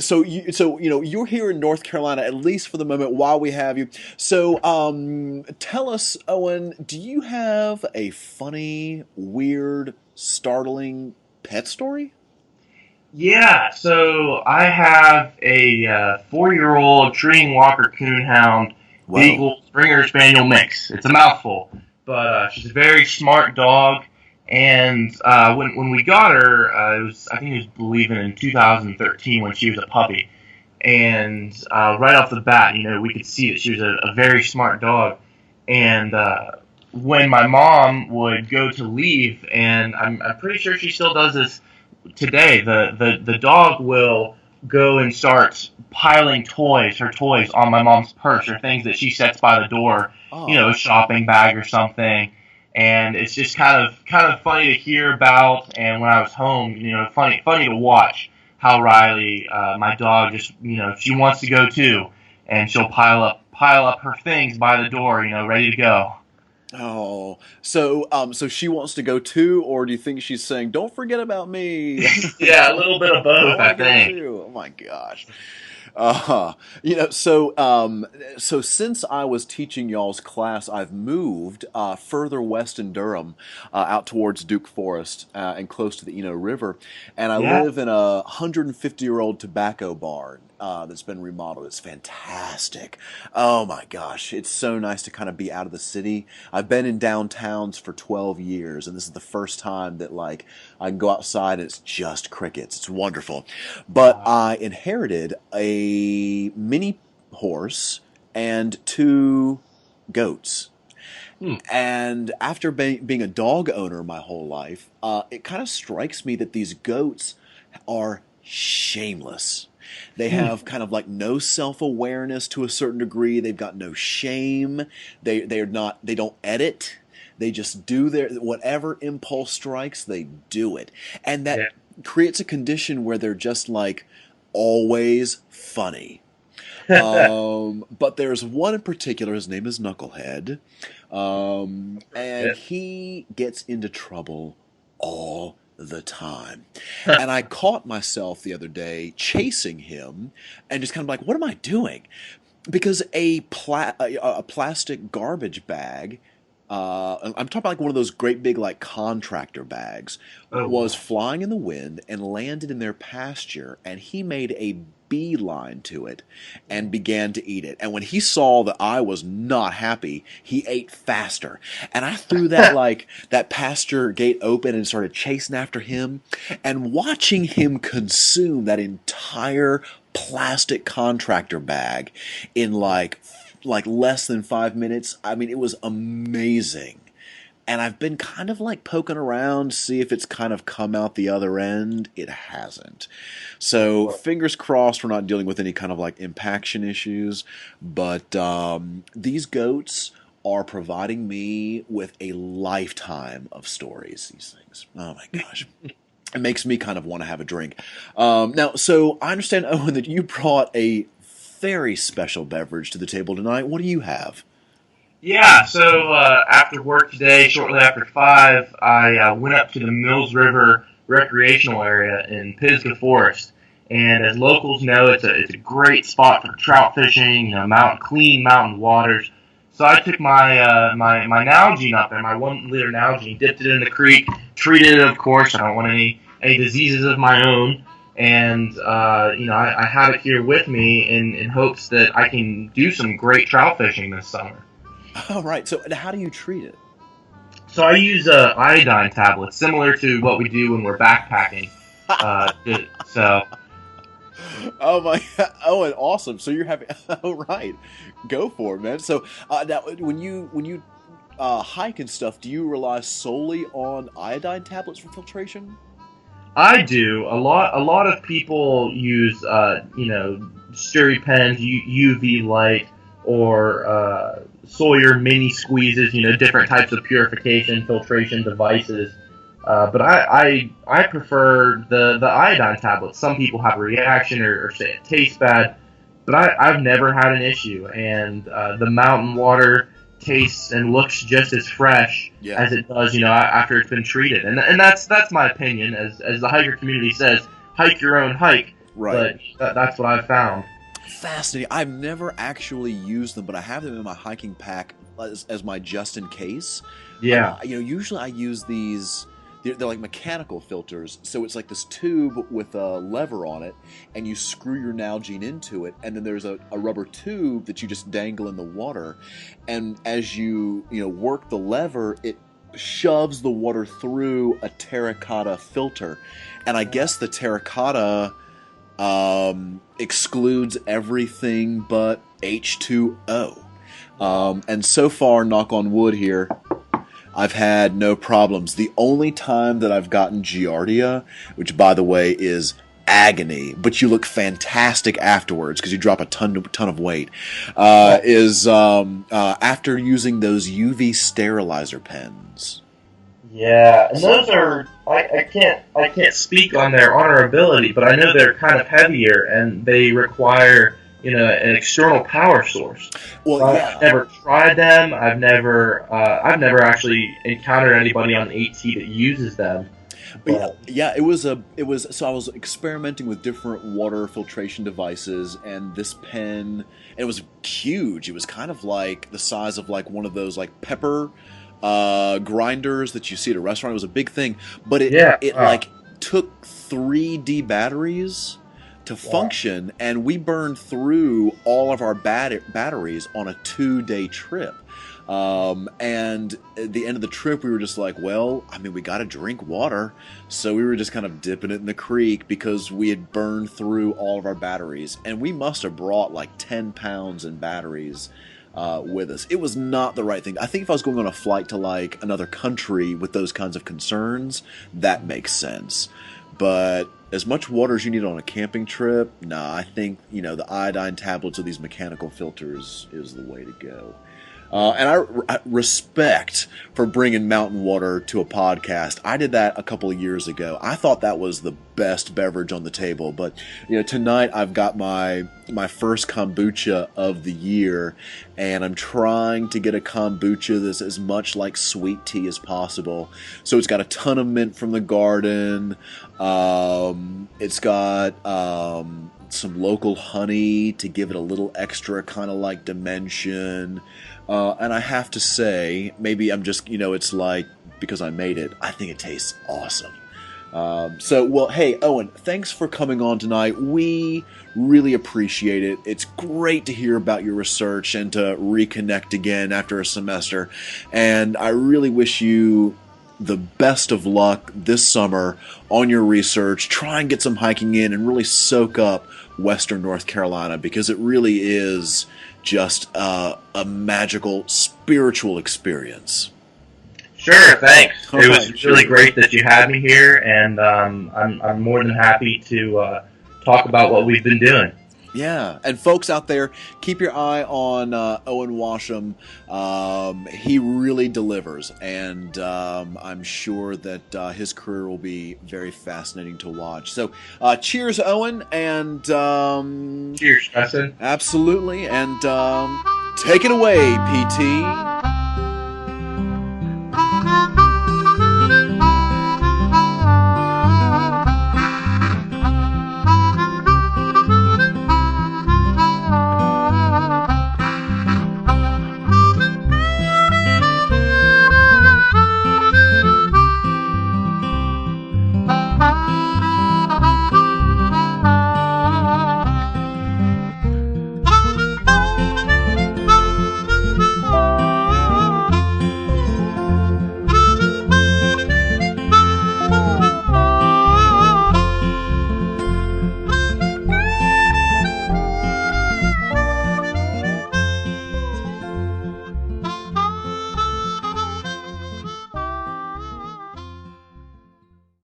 you're here in North Carolina at least for the moment while we have you. Tell us, Owen, do you have a funny, weird, startling pet story? Yeah, so I have a 4-year-old treeing Walker Coonhound Whoa. Beagle Springer Spaniel mix. It's a mouthful, but she's a very smart dog. And when we got her, I think it was believing in 2013 when she was a puppy. And right off the bat, we could see that she was a very smart dog. And when my mom would go to leave, and I'm pretty sure she still does this today, the dog will go and start piling her toys on my mom's purse or things that she sets by the door, a Oh. shopping bag or something. And it's just kind of funny to hear about. And when I was home, funny to watch how Riley, my dog, just she wants to go too, and she'll pile up her things by the door, ready to go. Oh, so she wants to go too, or do you think she's saying, "Don't forget about me"? Yeah, a little bit of I both, want I to go think. too. Oh my gosh. Uh, so since I was teaching y'all's class, I've moved further west in Durham, out towards Duke Forest and close to the Eno River, and I Yeah. live in a 150-year-old tobacco barn. that's been remodeled. It's fantastic. Oh my gosh, it's so nice to kind of be out of the city. I've been in downtowns for 12 years, and this is the first time that like I can go outside and it's just crickets. It's wonderful. But I inherited a mini horse and two goats. Hmm. And after being a dog owner my whole life, it kind of strikes me that these goats are shameless. They have kind of like no self-awareness to a certain degree. They've got no shame. They don't edit. They just do their whatever impulse strikes, they do it. And that Yeah. creates a condition where they're just like always funny. But there's one in particular, his name is Knucklehead, and he gets into trouble all the time. And I caught myself the other day chasing him and just kind of like, what am I doing? Because a plastic garbage bag, I'm talking about like one of those great big like contractor bags, Oh, was wow. flying in the wind and landed in their pasture, and he made a beeline to it and began to eat it. And when he saw that I was not happy, he ate faster. And I threw that pasture gate open and started chasing after him, and watching him consume that entire plastic contractor bag in like less than 5 minutes. I mean, it was amazing. And I've been kind of like poking around to see if it's kind of come out the other end. It hasn't. So fingers crossed we're not dealing with any kind of like impaction issues. But these goats are providing me with a lifetime of stories, these things. Oh my gosh. It makes me kind of want to have a drink. Now, so I understand, Owen, that you brought a very special beverage to the table tonight. What do you have? Yeah, so after work today, shortly after 5, I went up to the Mills River recreational area in Pisgah Forest. And as locals know, it's a great spot for trout fishing, clean mountain waters. So I took my Nalgene up there, my 1 liter Nalgene, dipped it in the creek, treated it, of course. I don't want any diseases of my own. And, I had it here with me in hopes that I can do some great trout fishing this summer. All right. So how do you treat it? So I use iodine tablets, similar to what we do when we're backpacking. So Oh my God. Oh, and awesome. So you're having. Oh, right. Go for it, man. So now, when you hike and stuff, do you rely solely on iodine tablets for filtration? I do. A lot of people use Steri pens, UV light, or Sawyer mini squeezes. Different types of purification filtration devices. But I prefer the iodine tablets. Some people have a reaction or say it tastes bad, but I've never had an issue. And the mountain water tastes and looks just as fresh Yeah. as it does, after it's been treated. And that's my opinion. As the hiker community says, hike your own hike. Right. But that's what I've found. Fascinating. I've never actually used them, but I have them in my hiking pack as my just in case. Yeah. Usually I use these. They're like mechanical filters, so it's like this tube with a lever on it, and you screw your Nalgene into it, and then there's a rubber tube that you just dangle in the water, and as you work the lever, it shoves the water through a terracotta filter, and I guess the terracotta excludes everything but H2O. And so far, knock on wood here, I've had no problems. The only time that I've gotten Giardia, which by the way is agony, but you look fantastic afterwards because you drop a ton of weight, is after using those UV sterilizer pens. Yeah, and those are I can't speak on their honorability, but I know they're kind of heavier and they require an external power source. Well, yeah. I've never tried them. I've never actually encountered anybody on AT that uses them. But yeah, it was. So I was experimenting with different water filtration devices, and this pen. It was huge. It was kind of like the size of like one of those like pepper grinders that you see at a restaurant. It was a big thing, but it like took 3D batteries to function, and we burned through all of our batteries on a 2-day trip. And at the end of the trip, we were just like, well, I mean, we got to drink water. So we were just kind of dipping it in the creek because we had burned through all of our batteries. And we must have brought like 10 pounds in batteries with us. It was not the right thing. I think if I was going on a flight to like another country with those kinds of concerns, that makes sense. But as much water as you need on a camping trip, nah, I think, the iodine tablets or these mechanical filters is the way to go. And I respect for bringing mountain water to a podcast. I did that a couple of years ago. I thought that was the best beverage on the table. But tonight I've got my first kombucha of the year, and I'm trying to get a kombucha that's as much like sweet tea as possible. So it's got a ton of mint from the garden. It's got some local honey to give it a little extra kind of like dimension. And I have to say, maybe I'm just, it's like, because I made it, I think it tastes awesome. Well, hey, Owen, thanks for coming on tonight. We really appreciate it. It's great to hear about your research and to reconnect again after a semester. And I really wish you the best of luck this summer on your research. Try and get some hiking in and really soak up Western North Carolina, because it really is just a magical spiritual experience. Sure, thanks. It was really great that you had me here, and I'm more than happy to talk about what we've been doing. Yeah, and folks out there, keep your eye on Owen Washam. He really delivers, and I'm sure that his career will be very fascinating to watch. So, cheers, Owen, and cheers, Justin. Absolutely, and take it away, PT.